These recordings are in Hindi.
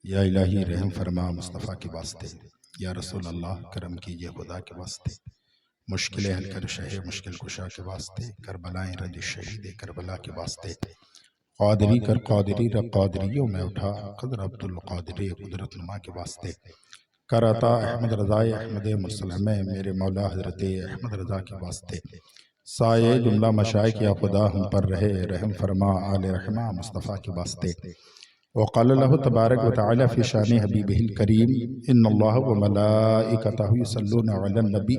या इलाही रहम फरमा मुस्तफ़ा के वास्ते, या रसूल अल्लाह करम कीजिए खुदा के वास्ते, मुश्किल हल कर शहे मुश्किल कुशा के वास्ते, करबलाएं रद शहीद करबला के वास्ते, क़ादरी कर क़ादरी रब क़ादरियों में उठा क़दर अब्दुल क़ादरी कुदरत नुमा के वास्ते, कर अता अहमद रज़ाए अहमद मुरसल में मेरे मौला हज़रत अहमद रज़ा के वास्ते, साये जुमला मशाइख या खुदा हम पर रहे, रहम फरमा आले रहमा मुस्तफ़ा के वास्ते। वक़ाल लहु तबारक व तआला फ़ी शानि हबीबिहिल करीम, इन्नल्लाह व मलाइकतहु युसल्लूना अलन नबी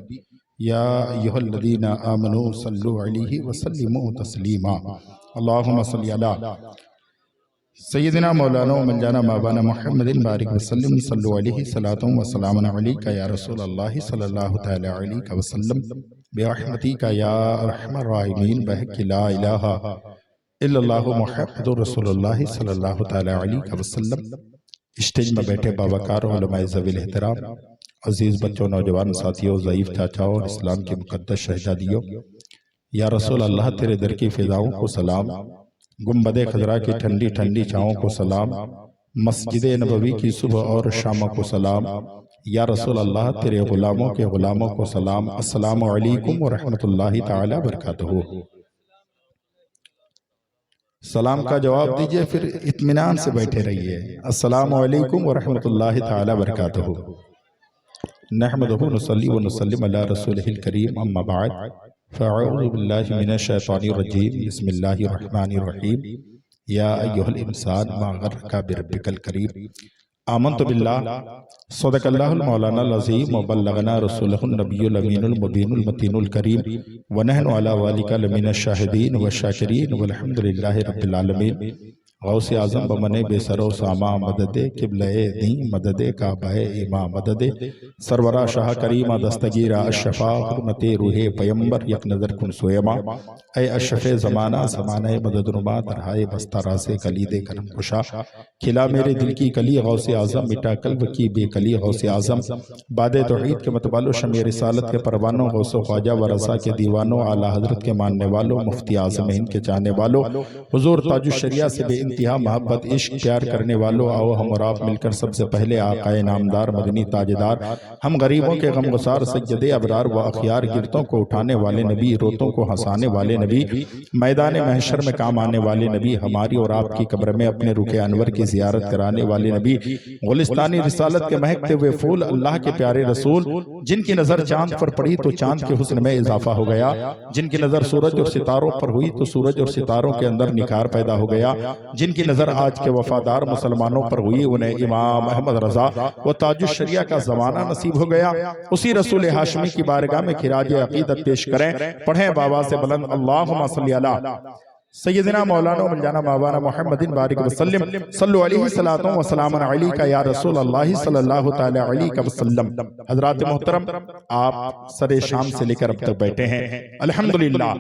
या अय्युहल्लज़ीना आमनू सल्लु अलैहि व सल्लिमू तस्लीमा। अल्लाहुम्मा सल्लि अला सय्यिदिना मौलाना मौलाना मौलाना मुहम्मदिन बारिक वसल्लम सल्लु अलैहि सलातु व सलामुन अलैका या रसूल अल्लाह सल्लल्लाहु तआला अलैहि वसल्लम बिरहमतिका या अरहमर राहिमीन बहक ला इलाहा इल्लल्लाहु मुहम्मदुर रसूलुल्लाह सल्लल्लाहु तआला अलैहि वसल्लम। स्टेज में बैठे बावकार उलमाए ज़वील एहतराम, अजीज बच्चों, नौजवान साथियों, ज़ईफ चाचाओं और इस्लाम की मुक़द्दस शहजादियों, या रसूल अल्लाह तेरे दर की फ़िज़ाओं को सलाम, गुंबदे खजरा की ठंडी ठंडी छाँवों को सलाम, मस्जिद नबवी की सुबह और शामों को सलाम, या रसूल अल्लाह तेरे गुलामों के गुलामों को सलाम। अस्सलामु अलैकुम व रहमतुल्लाहि तआला बरकातहू। सलाम का जवाब दीजिए, फिर इत्मीनान से बैठे रहिए। अस्सलामु अलैकुम व रहमतुल्लाहि तआला बरकातहू। नहमदुहु नुसल्ली व नुसल्लिम अला रसूलिहिल करीम, अम्मा बाद, फ़अऊज़ु बिल्लाहि मिनश शैतानिर रजीम, बिस्मिल्लाहिर रहमानिर रहीम। या अय्युहल इंसान मा गर्रका बिरब्बिकल करीम, आमन्तु बिल्लाह सदक़ल्लाहुल मौलानाल अज़ीम व बल्लगना रसूलुहुन नबियुल अमीनुल मुबीनुल मतीनुल करीम व नहनु अला ज़ालिका लमिनश शाहिदीन व शाकिरीन वल्हम्दुलिल्लाहि रब्बिल आलमीन। गौसे आज़म बमने बेसरो सामा मददे किबले दी मददे काबे इमा मददे सरवरा शाह करीमा दस्तगीरा अशफ़ा हुर्मते रूहे पैगंबर यक नज़र कुन सोयमा। ऐ अशफ़े ज़माना ज़माने मददनुमा तरहाए बस्ता रासे कलीदे करम कुशा, खिला मेरे दिल की कली गौसे आज़म, मिटा कल्ब की बेकली गौसे आज़म। बादे तौहीद के मतबालो शमे रिसालत के परवानों, गौसो ख्वाजा व रसा के दीवानों, आला हज़रत के मानने वालों, मुफ्ती आज़म हिंद के चाहने वालों, हुज़ूर ताजुश शरिया से बेइंतहा मोहब्बत इश्क प्यार करने वालों, आओ हम और आप मिलकर सबसे पहले आकाए नामदार मदनी ताजदार, हम गरीबों के गमगुसार सज्जदे अबरार व अखियार गिरतों को उठाने वाले नबी, रोतों को हंसाने वाले नबी, मैदान महशर में काम आने वाले नबी, हमारी और आपकी कब्र में अपने रुखे अनवर की जियारत कराने वाले नबी, गुलिस्तानी रिसालत के महकते हुए फूल, अल्लाह के प्यारे रसूल, जिनकी नजर चांद पर पड़ी तो चांद के हुस्न में इजाफा हो गया, जिनकी नजर सूरज और सितारों पर हुई तो सूरज और सितारों के अंदर निखार पैदा हो गया, जिनकी नजर आज के वफादार मुसलमानों पर हुई, उन्हें इमाम अहमद रजा व ताजुश शरिया का जमाना नसीब हो गया। उसी रसूल हाशमी की बारगाह में खिराज अकीदत पेश करें, पढ़ें बाबा से बुलंद अल्लाहुम्मा सल्ली अला सय्यदिना मौलाना मौलाना मौलाना मुहम्मदिन बारिक वसल्लम सल्लु अलैहि सलातो व सलामुन अलैका या रसूल अल्लाह सल्लल्लाहु तआला अलैहि वसल्लम। हजरात मोहतरम, आप सरे शाम से लेकर अब तक बैठे हैं, अल्हम्दुलिल्लाह।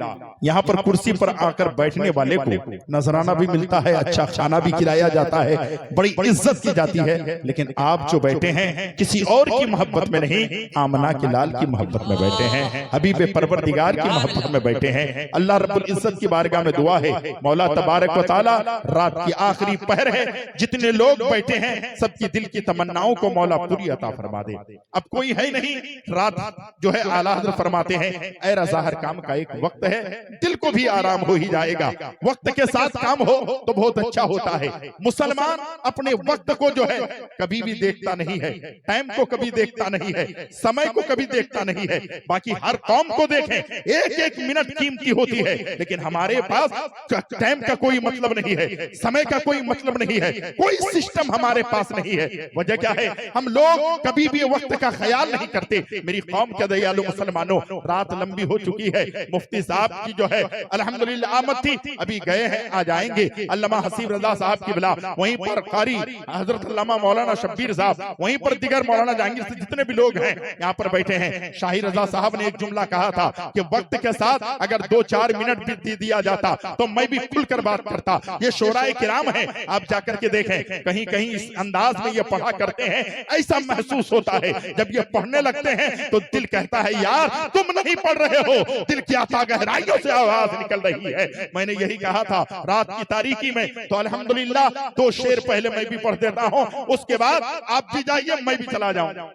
यहाँ पर कुर्सी पर आकर बैठने वाले को नजराना भी मिलता है, अच्छा खाना भी खिलाया जाता है, बड़ी इज्जत की जाती है, लेकिन आप जो बैठे हैं किसी और की मोहब्बत में नहीं, आमना के लाल की मोहब्बत में बैठे हैं, हबीब परवरदिगार की मोहब्बत में बैठे हैं। अल्लाह रब्बुल इज्जत की बारगाह में दुआ है, मौला तबारक व तआला रात की आखिरी पहर है, जितने लोग बैठे हैं सबकी दिल की तमन्नाओं को मौला पूरी अता फरमा दे। अब कोई है नहीं, रात जो है आला हज़रत फरमाते हैं, ऐ रज़ा हर काम का एक वक्त है, दिल को भी आराम हो ही जाएगा, वक्त के साथ काम हो तो बहुत अच्छा होता है। मुसलमान अपने वक्त को जो है कभी भी देखता नहीं है, टाइम को कभी देखता नहीं है, समय को कभी देखता नहीं है। बाकी हर कौम को देखें, एक एक मिनट कीमती होती है, लेकिन हमारे पास टाइम का कोई मतलब नहीं है, समय का कोई मतलब नहीं है, कोई सिस्टम हमारे पास नहीं है। वजह क्या है? हम लोग कभी भी वक्त का ख्याल नहीं करते। मेरी कौम के दयालु मुसलमानों, रात लंबी हो चुकी है, मुफ्ती साहब की जो है अल्हम्दुलिल्लाह आमद थी, अभी गए हैं, आ जाएंगे। अल्लामा हसीब रजा साहब की बिला, वहीं पर कारी हजरत अल्लामा मौलाना शब्बीर साहब, वहीं पर दिगर मौलाना जहांगीर से जितने भी लोग हैं यहाँ पर बैठे हैं। शाही रजा साहब ने एक जुमला कहा था कि वक्त के साथ अगर 2-4 मिनट भी दिया जाता तो तो मैं भी खुलकर बात करता। ये शोराए किराम है, आप जाकर के देखें, कहीं कहीं इस अंदाज में ये पढ़ा करते हैं, ऐसा महसूस होता है जब ये पढ़ने लगते हैं तो दिल कहता है यार तुम नहीं पढ़ रहे हो, दिल की अथाह गहराइयों से आवाज निकल रही है। मैंने यही कहा था रात की तारीकी में, तो अल्हम्दुलिल्लाह 2 शेर पहले मैं भी पढ़ देता हूं, उसके बाद आप भी जाइए मैं भी चला जाऊं।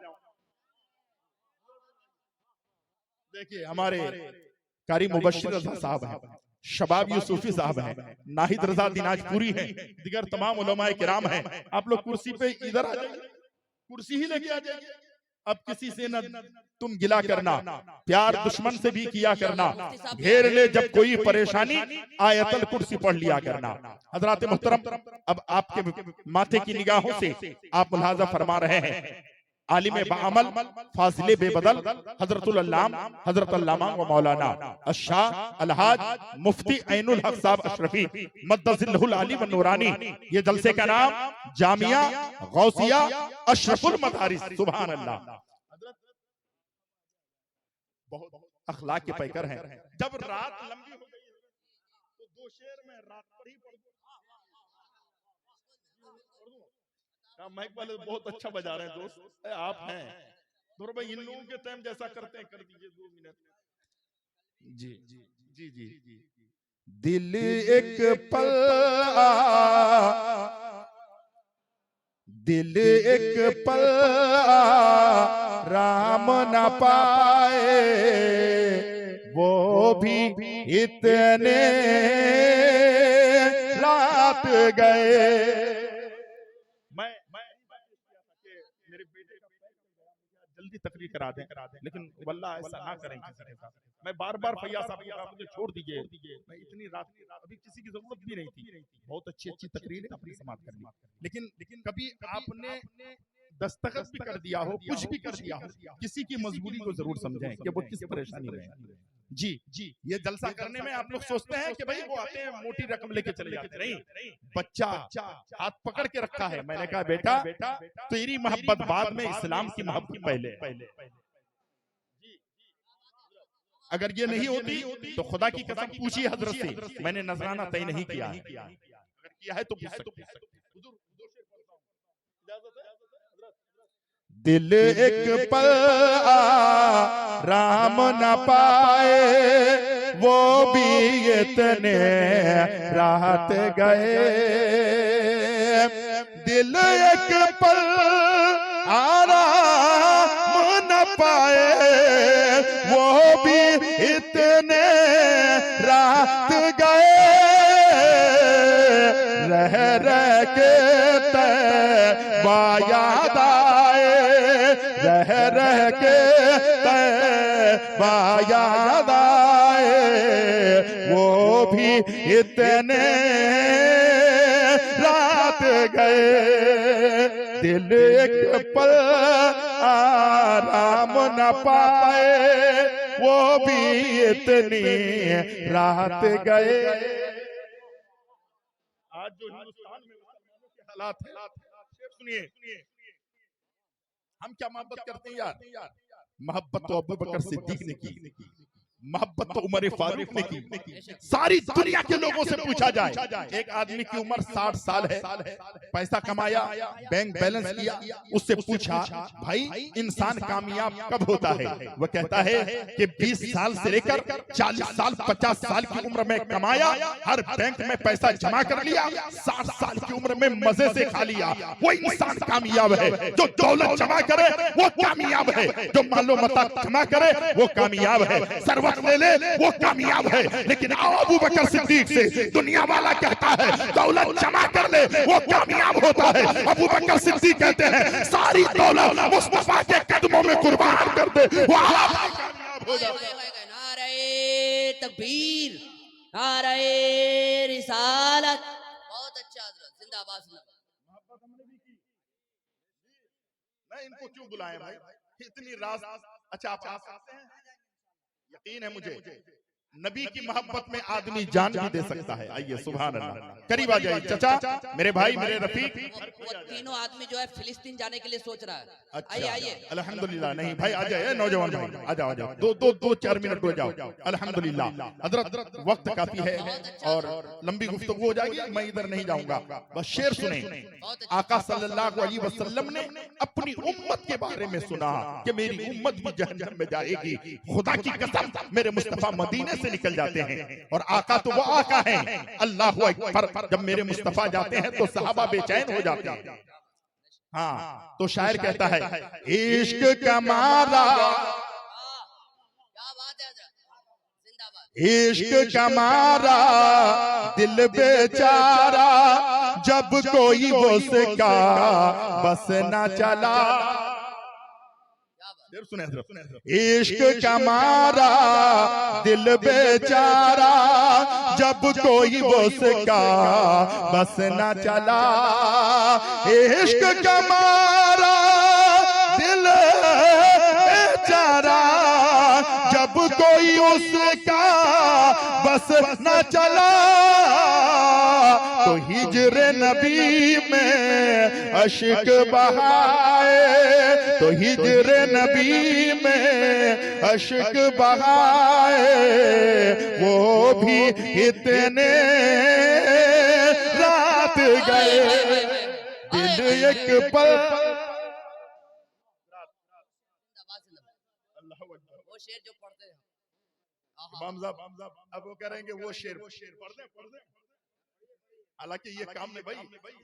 देखिए हमारे कारी मुबश्शिर रज़ा साहब हैं, शबाब यूसुफी साहब हैं, नाहिद रजा दिनाजपुरी हैं, दिगर तमाम उलमाए किराम हैं। आप लोग कुर्सी पे इधर आ जाइए, कुर्सी ही लेके आ जाइए। अब किसी से न तुम गिला करना, प्यार दुश्मन से भी किया करना, घेर ले जब कोई परेशानी आयतल कुर्सी पढ़ लिया करना। हजरात मुहतरम, अब आपके माथे की निगाहों से आप मुलाजा फरमा रहे हैं आलिम बाअमल फाजिले बेबदल हजरतुल अल्लाम हजरत अल्लामा व मौलाना अशाह अलहाज मुफ्ती ऐनुल हक साहब अशरफी मद्दजिल्लहुल आली व नूरानी। ये जलसे का नाम जामिया गौसिया अशरफुल मदारिस। सुभान अल्लाह। बहुत अखलाक के पैकर हैं। जब रात लंबी हो गई तो 2 शेर में रात पर ही पढ़ माइक वाले बहुत अच्छा बजा रहे हैं दोस्त, आप हैं दोनों भाई, इन लोगों के टाइम जैसा करते हैं कर दीजिए 2 मिनट। जी जी जी जी जी। दिल एक पल दिल एक पल राम न पाए, वो भी इतने रात गए। मेरे बेटे का जल्दी तकरीर करा दें, लेकिन वल्लाह ऐसा ना करें किसी के साथ। मैं बार बार फैयाज साहब को कहा मुझे छोड़ दीजिए, मैं इतनी रात अभी किसी की जरूरत भी नहीं थी, बहुत अच्छी अच्छी तकरीर है अपनी समाप्त कर ली, लेकिन कभी आपने दस्तखत भी कर दिया हो, कुछ भी कर दिया हो, किसी की मजबूरी को जरूर समझें कि वो किस परेशानी में है। जी जी, ये जलसा करने में आप लोग सोचते हैं कि भाई वो आते हैं मोटी रकम लेके चले जाते, नहीं, बच्चा हाथ पकड़ के रखा है। मैंने कहा बेटा तेरी मोहब्बत बाद में, इस्लाम की मोहब्बत पहले। अगर ये नहीं होती तो खुदा की कसम पूछिए हजरत से, मैंने नजराना तय नहीं किया है, अगर किया है तो पूछ सकते हैं। दिल एक पल राम न पाए, वो भी इतने राहत गए। दिल एक पल आराम न पाए, वो भी इतने राहत गए। रह रह के तैबा याद आए, रह रह के तैबा याद आए, वो भी इतने रात गए। दिल एक पल आराम न पाए, वो भी इतनी रात गए। आज जो हिंदुस्तान में मुसलमानों के हालात है, सुनिए, हम क्या मोहब्बत करते हैं यार, मोहब्बत तो अबू बकर सिद्दीक ने की, मोहब्बत तो उमर फारूक ने की। सारी दुनिया के लोगों से पूछा जाए, एक आदमी की उम्र 60 साल है, पैसा कमाया, बैंक बैलेंस किया, उससे पूछा भाई इंसान कामयाब कब होता है? वह कहता है कि 20 साल से लेकर 40 साल 50 साल की उम्र में कमाया, हर बैंक में पैसा जमा कर लिया, 60 साल की उम्र में मजे से खा लिया, वो इंसान कामयाब है। जो दौलत जमा करे वो कामयाब है, जो मालो मता जमा करे वो कामयाब है, सर्वत ले ले वो कामयाब है। लेकिन अबू बकर सिद्दीक से दुनिया वाला कहता है दौलत जमा कर ले वो कामयाब होता है। अबू बकर सिद्दीक कहते हैं सारी दौलत मुस्तफा के कदमों में कुर्बान कर दे वो आप कामयाब हो जाता है। नारे तकबीर, नारे रिसालत। बहुत अच्छा हजरत, जिंदाबाद जिंदाबाद। मैं इनको क्यों बुलाया भाई, इतनी रात। अच्छा आप आ सकते हैं, यकीन है मुझे नबी की मोहब्बत में आदमी जान भी दे सकता है। आइए सुभान अल्लाह, करीब आ जाइए चाचा, मेरे भाई, मेरे रफीक। वो तीनों आदमी जो है फिलिस्तीन जाने के लिए सोच रहा है। अच्छा, आइए आइए। अल्हम्दुलिल्लाह। नहीं भाई आ जाए, नौजवान भाई आ जाओ, आ जाओ, दो 4 मिनट हो जाओ। अल्हम्दुलिल्लाह हजरत, वक्त काफी है और लंबी गुफ्तगू हो जाएगी, मैं इधर नहीं जाऊंगा। बस शेर सुने। आका सल्लल्लाहु अलैहि वसल्लम ने अपनी उम्मत के बारे में सुना कि मेरी उम्मत भी जहन्नम में जाएगी। खुदा की कसम, मेरे मुस्तफा मदीने से निकल जाते हैं और आका तो वो आका हैं, अल्लाहु अकबर। जब मेरे मुस्तफा जाते हैं तो सहाबा बेचैन हो जाते हैं। हाँ, तो शायर कहता है, इश्क का मारा, क्या बात है हजरत, जिंदाबाद। इश्क का मारा दिल बेचारा, जब कोई उसका बस ना चला। सुने, इश्क का मारा दिल बेचारा, जब कोई उसका बस ना चला। इश्क का मारा दिल बेचारा, जब कोई उसका बस न चला। तो हिजरे नबी में अश्क बहाए, तो हिजरे नबी में अश्क बहाए, वो भी इतने रात गए, दिल एक पल। वो शेर जो पढ़ते हैं अब वो करेंगे वो शेर पढ़ दे। हालांकि ये काम में भाई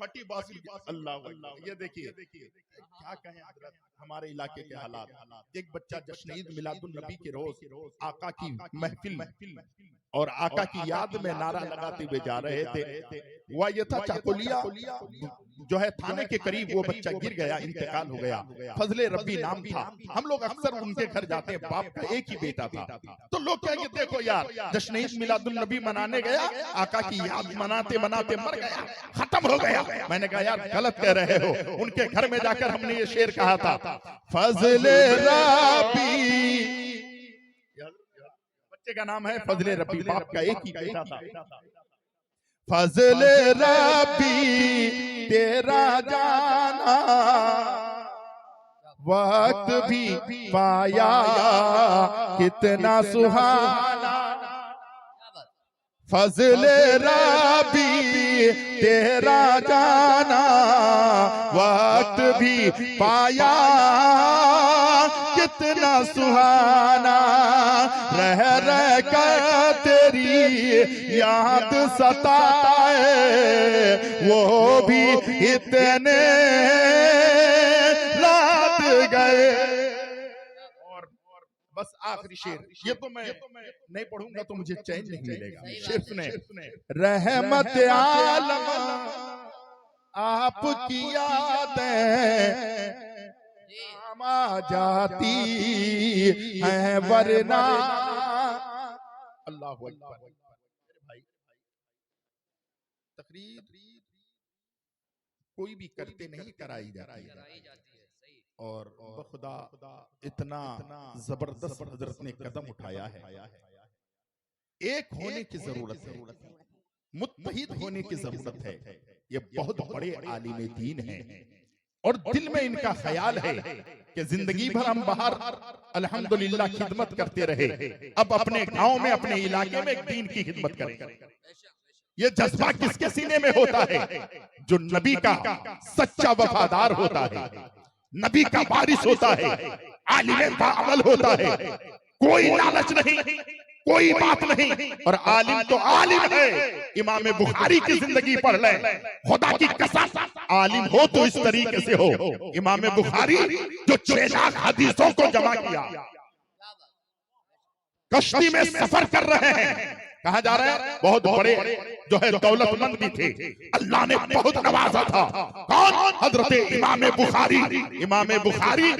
फटी बासी, अल्लाह अल्लाह। ये देखिए क्या कहें हजरत, हमारे इलाके के हालात। एक बच्चा जश्न ईद मिलादुन नबी के रोज आका की महफिल और आका की याद में नारा लगाते हुए जा रहे थे। हुआ ये था, चाकुलिया जो है थाने के करीब वो बच्चा गिर गया, इंतकाल हो गया। फजले रब्बी नाम था। हम लोग अक्सर उनके घर जाते हैं, बाप का एक ही बेटा था। तो लोग कहेंगे देखो यार, जश्न ईद मिलादुन नबी मनाने गया, आका की याद मनाते मनाते मर गया, खत्म हो गया। मैंने कहा यार गलत कह रहे हो। उनके घर में जाकर हमने ये शेर कहा था, फजले रब्बी, बच्चे का नाम है फजले रब्बी, बाप का एक ही बेटा था। फजले रब्बी तेरा जाना, वक्त भी पाया कितना सुहाना। फजले रब्बी तेरा जाना, वक्त भी पाया कितना सुहाना। रह रह कर तेरी याद सताए, वो भी इतने रात गए। और बस आखिरी शेर, ये तो मैं नहीं पढ़ूंगा तो मुझे चैन नहीं मिलेगा। शेर सुने, रहमत आलम आपकी यादें आ जाती हैं वरना। अल्लाह अकबर। भाई तकरीर कोई भी करते नहीं, कराई जाती है। और बखुदा इतना जबरदस्त हजरत ने कदम उठाया है। एक होने की जरूरत है, मुत्तहिद होने की जरूरत है। ये बहुत बड़े आलिम दीन हैं और दिल में इनका ख्याल है कि जिंदगी भर हम बाहर अल्हम्दुलिल्लाह खिदमत करते रहे, अब अपने गांव में, अपने इलाके में दीन की खिदमत करें। ये जज्बा किसके सीने में होता है? जो नबी का सच्चा वफादार होता है, नबी का वारिस होता है, आलिम बाअमल होता है। कोई लालच नहीं, कोई बात नहीं। और आलिम तो आलिम है। इमाम बुखारी की जिंदगी पढ़ ले, खुदा की कसम, आलिम हो तो इस तरीके से हो। इमाम बुखारी जो 6 लाख हदीसों को जमा किया, कश्ती में सफर कर रहे हैं, कहा जा रहा है बहुत बड़े जो है दौलतमंद भी थे, अल्लाह ने बहुत नवाजा था। कौन? हजरत इमाम बुखारी। इमाम बुखारी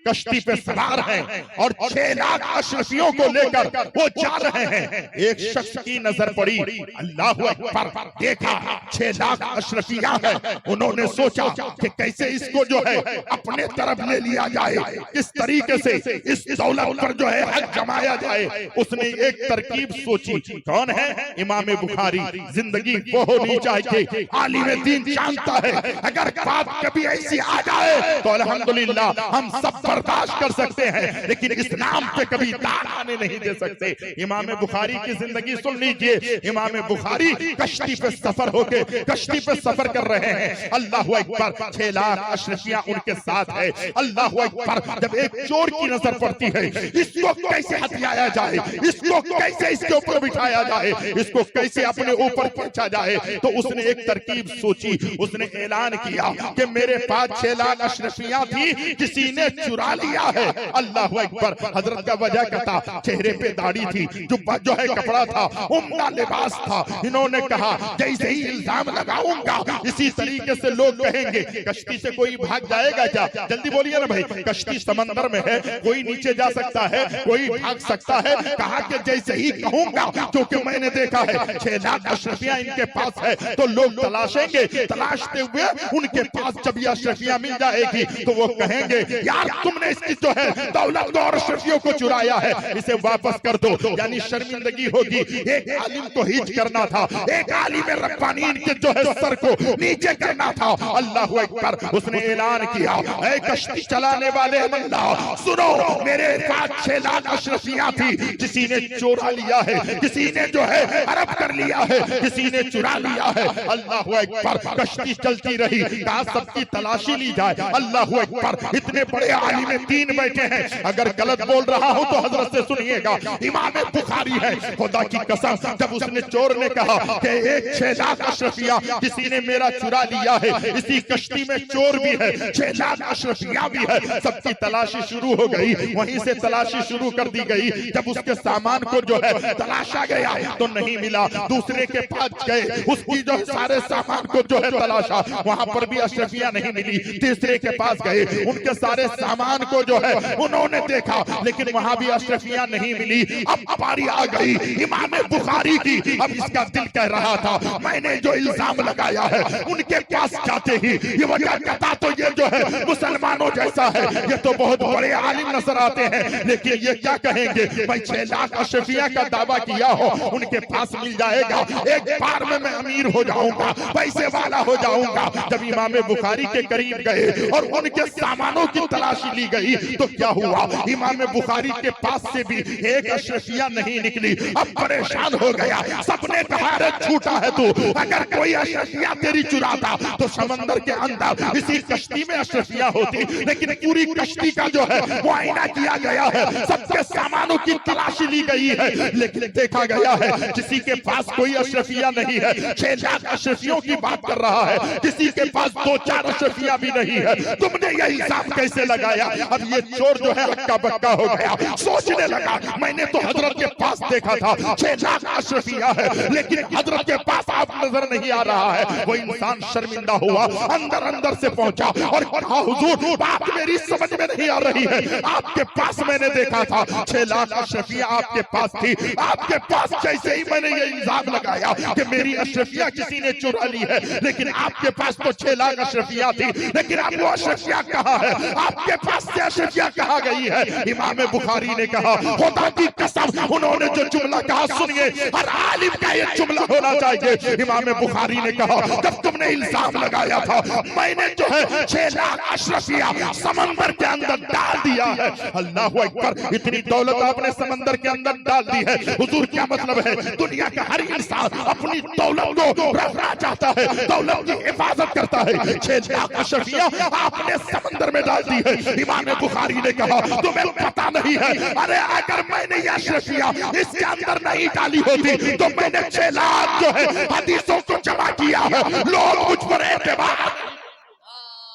कश्ती पे सवार हैं और 6 लाख अशरफियों को लेकर वो जा रहे हैं। एक शख्स की नजर पड़ी, अल्लाह अकबर, देखा 6 लाख अशरफियां हैं। उन्होंने सोचा कि कैसे इसको जो है अपने तरफ ले लिया जाए, किस तरीके से इस दौलत पर जो है हक जमाया जाए। उसने एक तरकीब सोची। कौन है? इमाम बुखारी। जिंदगी वो होनी चाहिए आलिम दीन जानता है अगर बात कभी ऐसी आ जाए तो अल्हम्दुलिल्लाह हम सब बर्दाश्त कर सकते हैं, लेकिन इस नाम पे कभी दाग आने नहीं दे सकते। इमाम बुखारी की जिंदगी सुन लीजिए। इमाम बुखारी कश्ती पे सफर होके कश्ती पे सफर कर रहे हैं। अल्लाह अकबर, 6 लाख अशरफियां उनके साथ है। अल्लाह अकबर, जब एक चोर की नजर पड़ती है, इसको कैसे हथियाया जाए, इसको कैसे इसके ऊपर बिठाया जाए, इसको कैसे अपने ऊपर खींचा जाए, तो उसने एक तरकीब सोची। उसने ऐलान किया कि मेरे पास 6 लाख अशरफियां थी, किसी ने चुरा लिया है। अल्लाह अकबर। हजरत का वजह क्या था? चेहरे पे दाढ़ी थी, जुब्बा जो है कपड़ा था, उम्दा लिबास था। इन्होंने कहा जैसे ही इल्जाम लगाऊंगा इसी तरीके से लोग कहेंगे कश्ती से कोई भाग जाएगा क्या? जल्दी बोलिए ना भाई, कश्ती समंदर में है, कोई नीचे जा सकता है, कोई भाग सकता है। कहा कि जैसे ही कहूंगा, क्योंकि मैंने देखा है 6 लाख अशरफियां इनके पास है, तो लोग तलाशेंगे। तलाशते हुए उनके पास जब ये अशरफियां मिल जाएगी तो वो कहेंगे यार तुमने इसकी जो है दौलत को और अशरफियों को चुराया है, इसे वापस कर दो। यानी शर्मिंदगी होगी। एक आलिम को हिच करना था, एक आलिम रब्बानीन के जो है सर को नीचे करना था। अल्लाह अकबर। उसने ऐलान किया, ऐ कश्ती चलाने वाले बंदा सुनो, मेरे पास 6 लाख अशरफियां थी, किसी ने चोरा लिया है, किसी ने जो है हड़प कर लिया है, किसी ने चुरा लिया है। अल्लाह अकबर। कश्ती चलती रही, कहा सबकी तलाशी ली जाए। अल्लाह अकबर। इतने बड़े आलिम दीन बैठे हैं, अगर गलत बोल रहा हूं तो हजरत से सुनिएगा। इमाम बुखारी है, खुदा की कसम। जब उसने चोर ने कहा कि एक 6 लाख अशरफिया किसी ने मेरा चुरा लिया है, इसी कश्ती में चोर भी है, 6 लाख अशरफिया भी है, सबकी तलाशी शुरू हो गई। वहीं से तलाशी शुरू कर दी गई। जब उसके सामान को जो है तलाशा गया तो नहीं मिला, दूसरे के पास गए, उसकी जो सारे सामान को जो है तलाशा, वहां पर भी अशरफिया नहीं मिली। तीसरे के पास गए, उनके सारे सामान को जो है उन्होंने देखा, लेकिन वहां भी अशरफिया नहीं मिली। अब बारी आ गई इमाम बुखारी की। अब इसका दिल कह रहा था मैंने जो इल्जाम लगाया है उनके पास जाते ही ये वजह कहता तो ये जो है मुसलमानों जैसा है, ये तो बहुत बड़े आलिम नजर आते हैं, लेकिन ये क्या कहेंगे मैं 6 लाख अशरफिया का दावा किया हो उनके पास मिल जाएगा, एक बार में मैं अमीर हो जाऊंगा, पैसे वाला हो जाऊंगा। जब इमाम बुखारी के करीब गए और उनके सामानों की तलाशी ली गई तो क्या हुआ, इमाम बुखारी के पास से भी एक अशरफिया नहीं निकली। अब परेशान हो गया, सबने कहा अरे झूठा है तू, अगर कोई अशरफिया तेरी चुराता तो समंदर के अंदर इसी कश्ती में अशरफिया होती, लेकिन पूरी कश्ती का जो है मुआयना किया गया है, सबके सामानों की तलाशी ली गई है, लेकिन देखा गया है किसी के पास कोई अशरफिया नहीं है। 6 लाख अशरफियों की बात कर रहा है, किसी के पास 2-4 अशरफिया भी नहीं है। तुमने यह हिसाब कैसे लगाया? अब ये चोर जो है हक्का बक्का हो गया, सोचने लगा मैंने तो हजरत के पास देखा था 6 लाख अशरफिया है, लेकिन हजरत के पास आप नजर नहीं आ रहा है। वो इंसान शर्मिंदा हुआ, अंदर अंदर से पहुंचा और कहा हुजूर बात मेरी समझ में नहीं आ रही है, आपके पास मैंने देखा था 6 लाख अशरफिया आपके पास थी, आपके पास जैसे ही मैंने ये इल्जाम लगाया कि मेरी अशरफिया किसी ने चुरा ली है, लेकिन आपके पास तो 6 लाख अशरफिया थी, लेकिन अब वो अशरफिया कहाँ है, आपके पास से अशरफिया कहाँ गई है? इमाम बुखारी ने कहा खुदा की कसम उन्होंने जो जुमला कहा सुनिए, हर आलिम का ये जुमला होना चाहिए। इमाम बुखारी ने कहा जब तुमने इल्जाम लगाया था मैंने जो है 6 लाख अशरफिया समंदर के अंदर डाल दिया है। अल्लाह अकबर, इतनी दौलत आपने समंदर के अंदर डाल दी है। हुजूर क्या मतलब है? दुनिया का हर इंसान अपनी दौलत को रखना चाहता है, दौलत की हिफाजत करता है। 6 लाख अशरफिया आपने समंदर में डाल दी है। इमाम बुखारी ने कहा तुम्हें पता नहीं है, अरे अगर मैंने ये अशरफिया इसके अंदर नहीं डाली होती तो मैंने 6 लाख जो है हदीसों को जमा किया है, लोग मुझ पर एतबार।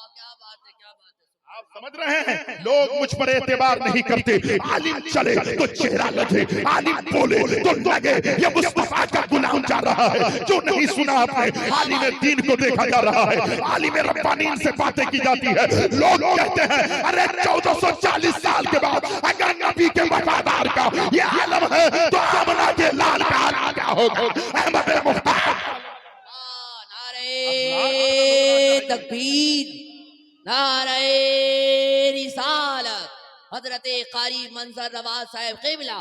क्या बात है, क्या बात है। आप समझ रहे हैं? लोग मुझ पर एतबार नहीं करते। आलिम चले तो चेहरा लगे, आलिम बोले तो लगे ये मुस्तफा का गुलाम जा रहा है। जो नहीं सुना आपने, आलिम दीन को देखा जा रहा है, आलिम रब्बानी से बातें की जाती है। लोग कहते हैं अरे 1440 साल के बाद अगर नबी के वफादार का ये आलम है तो आमना के लाल का आलम क्या होगा? अहमद मुख्तार। नारे तकबीर, नारे रिसालत, हजरत कारी मंजर नवाज साहब क़िबला।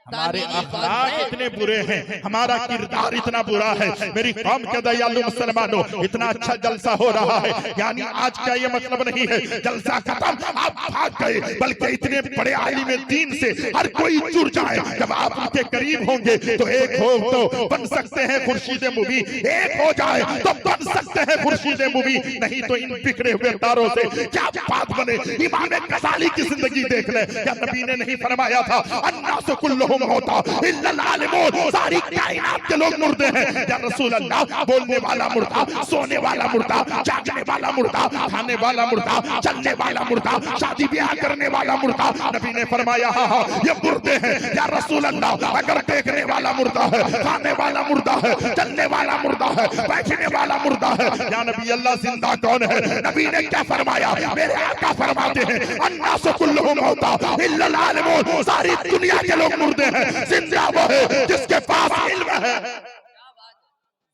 हमारे अखलाक इतने बुरे हैं, हमारा किरदार इतना बुरा है। मेरी कौम के दयालु मुसलमानों, इतना अच्छा जलसा हो रहा है, यानी आज का ये मतलब नहीं है जलसा खत्म आप भाग गए, बल्कि इतने बड़े आलिम दीन से हर कोई जुड़ जाए। जब आप उनके करीब होंगे तो एक हो तो बन सकते हैं खुर्शीद मुबी, एक हो जाए तो बन सकते हैं खुर्शीद मुबी, नहीं तो इन बिखरे हुए तारों से क्या बात बने। इमाम गजाली की जिंदगी देख ले, क्या नबी ने नहीं फरमाया था अन्नासु कुल्लुहुम होता इल्लल आलिमून, सारी कायनात के लोग मुर्दे हैं। या रसूल अल्लाह, बोलने वाला मुर्दा, सोने वाला मुर्दा, जागने वाला मुर्दा, खाने वाला मुर्दा, चलने वाला मुर्दा, शादी ब्याह करने वाला मुर्दा। नबी ने फरमाया हाँ ये मुर्दे हैं। या रसूल अल्लाह, अगर देखने वाला मुर्दा है, खाने वाला मुर्दा है, चलने वाला मुर्दा है, बैठने वाला मुर्दा है, या नबी अल्लाह जिंदा कौन है? नबी ने क्या फरमाया? मेरे आका फरमाते हैं अन्नासु कुल्लुहुम होता इल्लल आलिमून, सारी दुनिया के लोग मुर्दे हैं, जिंदा वो है जिसके पास इल्म है,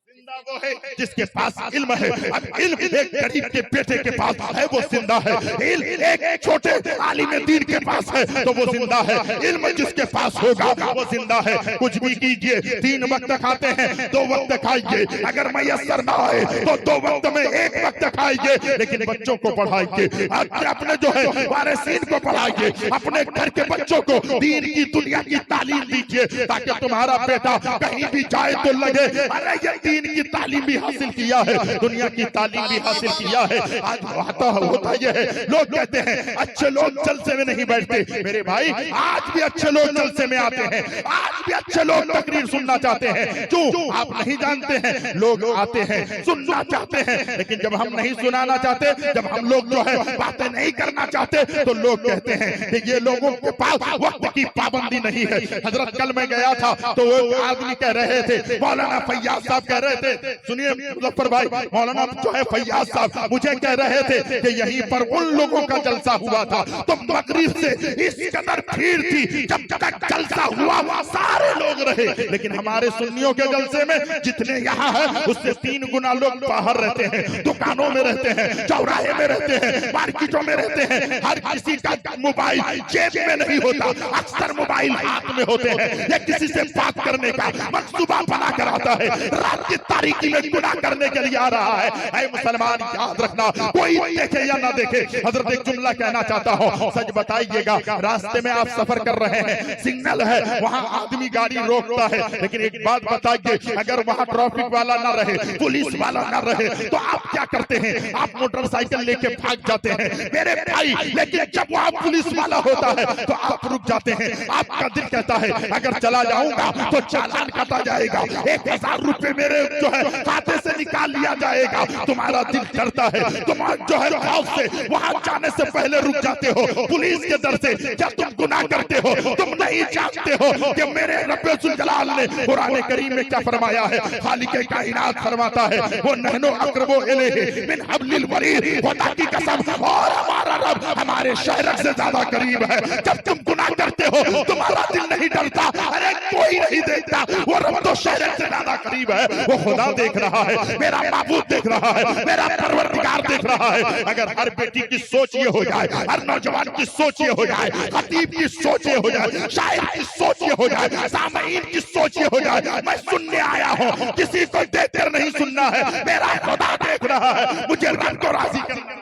जिंदा वो है जिसके पास इल्म है। अब इल्म एक गरीब के बेटे के पास है, वो जिंदा है। इल्म एक छोटे आलिम दीन के पास है तो वो जिंदा है। इल्म जिसके पास होगा वो जिंदा है। कुछ भी कीजिए, 3 वक्त खाते हैं, 2 वक्त खाइए, अगर मैसर ना आए तो 2 वक्त में 1 वक्त खाइए, लेकिन बच्चों को पढ़ाइए, अपने जो है वारिसीन को पढ़ाइए, अपने घर के बच्चों को दीन की दुनिया की तालीम दीजिए, ताकि तुम्हारा बेटा कहीं भी जाए तो लगे अरे ये दीन की तालीम भी हासिल किया है, दुनिया की तालीम भी हासिल किया है। आज होता यह है, लोग कहते हैं अच्छे लोग जलसे में नहीं बैठते। मेरे भाई आज भी अच्छे लोग जलसे में आते हैं, आज भी अच्छे लोग तकरीर सुनना चाहते हैं। क्यों? आप नहीं जानते हैं, लोग आते हैं सुनना चाहते हैं, लेकिन जब हम नहीं सुनाना चाहते, जब हम लोग जो है बातें नहीं करना चाहते, तो लोग कहते हैं कि ये लोगों के पास वक्त की पाबंदी नहीं है। हजरत कल मैं गया था तो वो आदमी कह रहे थे, मौलाना फैयाज साहब कह रहे थे, सुनिए मुजफ्फर भाई, मौलाना जो है फैयाज साहब मुझे कह रहे थे कि यहीं पर उन लोगों का जलसा हुआ था तो मगरिब से इस कदर भीड़ थी, जब तक जलसा हुआ सारे लोग रहे, लेकिन हमारे सुन्नियों के जलसे में जितने यहाँ है उससे 3 गुना लोग बाहर रहते हैं, दुकानों में रहते हैं, चौराहे में रहते हैं, मार्केटों में रहते हैं। हर किसी का मोबाइल जेब में नहीं होता, अक्सर मोबाइल हाथ में होते हैं। ये किसी से बात करने का मंसूबा बना कर आता है, रात की तारीकी में गुनाह करने के लिए आ रहा है। ऐ मुसलमान याद रखना, कोई देखे या ना देखे, हजरत एक जुमला कहना चाहता हूँ, सच बताइएगा, रास्ते में आप सफर कर रहे हैं, सिग्नल है, वहाँ आदमी गाड़ी रोकता है, लेकिन एक बात बताइए, अगर वहाँ ट्रैफिक वाला ना रहे, पुलिस वाला ना रहे, तो आप क्या करते हैं? आप मोटरसाइकिल लेके भाग जाते हैं मेरे भाई। लेकिन जब वहाँ पुलिस वाला होता है तो आप रुक जाते हैं, आपका दिल कहता है अगर चला जाऊंगा तो चालान काटा जाएगा, 1000 रुपए मेरे जो है खाते से निकाल लिया जाएगा। तुम्हारा दिल डरता है, तुम जो है खौफ से वहां जाने से पहले रुक जाते हो पुलिस के डर से। जब तुम गुनाह करते हो तुम नहीं जानते हो कि मेरे रब्बे जुल जलाल ने कुरान करीम में क्या फरमाया है। खालिक कायनात फरमाता है वो नहनो अक़रबु इलैहि मिन हब्लिल वरीद, खुदा की कसम और हमारा रब हमारे शहर से ज्यादा करीब है। जब तुम गुनाह करते हो तुम्हारा दिल नहीं डरता, अरे कोई नहीं देखता, वो रब तो शहर से ज्यादा करीब है, वो खुदा देख रहा है, मेरा माबूद देख रहा है, मेरा परवरदिगार देख रहा है। अगर हर बेटी की सोच ये हो जाए, हर नौजवान की सोच ये हो जाए, खतीब की सोच ये हो जाए, शायर की सोच ये हो जाए, सामईन की सोच ये हो जाए, मैं सुनने आया हूँ, किसी को देर नहीं सुनना है, मेरा खुदा देख रहा है, मुझे रब को राजी करना।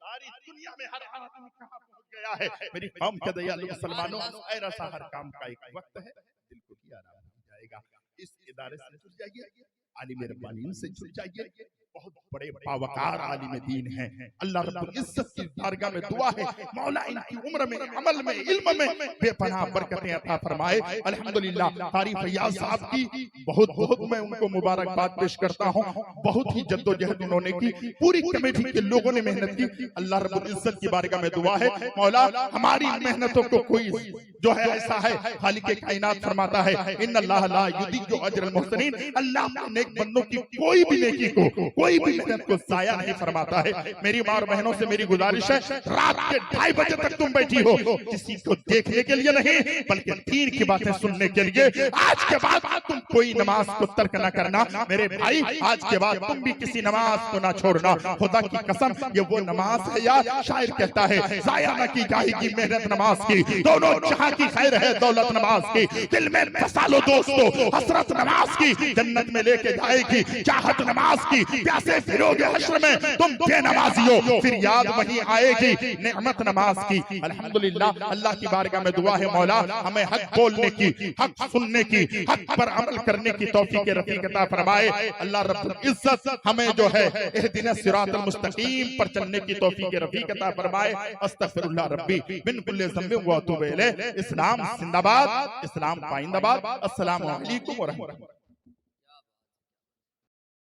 सारी दुनिया में हर आदमी कहाँ पहुंच गया है। मेरी कौम के दयालु मुसलमानों, ऐसा हर काम का एक वक्त है, दिल को किया जाएगा। इस इदारे से जुड़ जाइए। आलिम रब्बानी से जुड़ जाइए, बहुत बड़े बावकार आलिम दीन हैं। अल्लाह रब्बुल इज्जत की बारगाह में दुआ है, मौला इनकी उम्र में, अमल में, इल्म में बेपनाह बरकतें अता फरमाए। अल्हम्दुलिल्लाह कारी फैयाज साहब की बहुत बहुत मैं उनको मुबारकबाद पेश करता हूँ। बहुत ही जद्दोजहद उन्होंने की, पूरी कमेटी के लोगों ने मेहनत की। अल्लाह रब्बुल इज्जत की बारगाह में दुआ है, मौला हमारी मेहनतों को कोई जो है ऐसा है, खालिक कायनात फरमाता है इन्नल्लाह ला युदिय्यु अज्रल मुहसिनीन, अल्लाह अपने नेक बंदों की कोई भी नेकी को, कोई भी मेहनत को जाया नहीं फरमाता है। मेरी माँ और बहनों से मेरी गुजारिश है, रात के 2:30 बजे तक तुम बैठी हो, किसी को देखने के लिए नहीं बल्कि दीन की बातें सुनने के लिए। आज के बाद तुम कोई नमाज को तर्क न करना मेरे भाई, आज के बाद तुम भी किसी नमाज को ना छोड़ना। खुदा की कसम ये वो नमाज है यार, शायर कहता है जाया न की जाएगी मेहनत नमाज की, दोनों जहां की खैर है दौलत नमाज की, दिल में बसा लो दोस्तों हसरत नमाज की, जन्नत में लेके जाएगी चाहत नमाज की, प्यासे फिरोगे हश्र में तुम बेनमाजियो, फिर याद वही आएगी नेमत नमाज की। अल्हम्दुलिल्लाह अल्लाह की बारगाह में दुआ है, मौला हमें हक बोलने की, हक सुनने की, हक पर अमल करने की तौफीक रफीक अता फरमाए। अल्लाह रब्बुल इज्जत हमें जो है इहदिनस सिरातल मुस्तकीम पर चलने की तौफीक रफीक अता फरमाए। अस्तगफिरुल्लाह रब्बी मिन कुल्लि ज़ंबिन व अतूबु इलैह। इस्लाम जिंदाबाद, इस्लाम पाइंदाबाद। अस्सलामु अलैकुम व रहमतुल्लाह।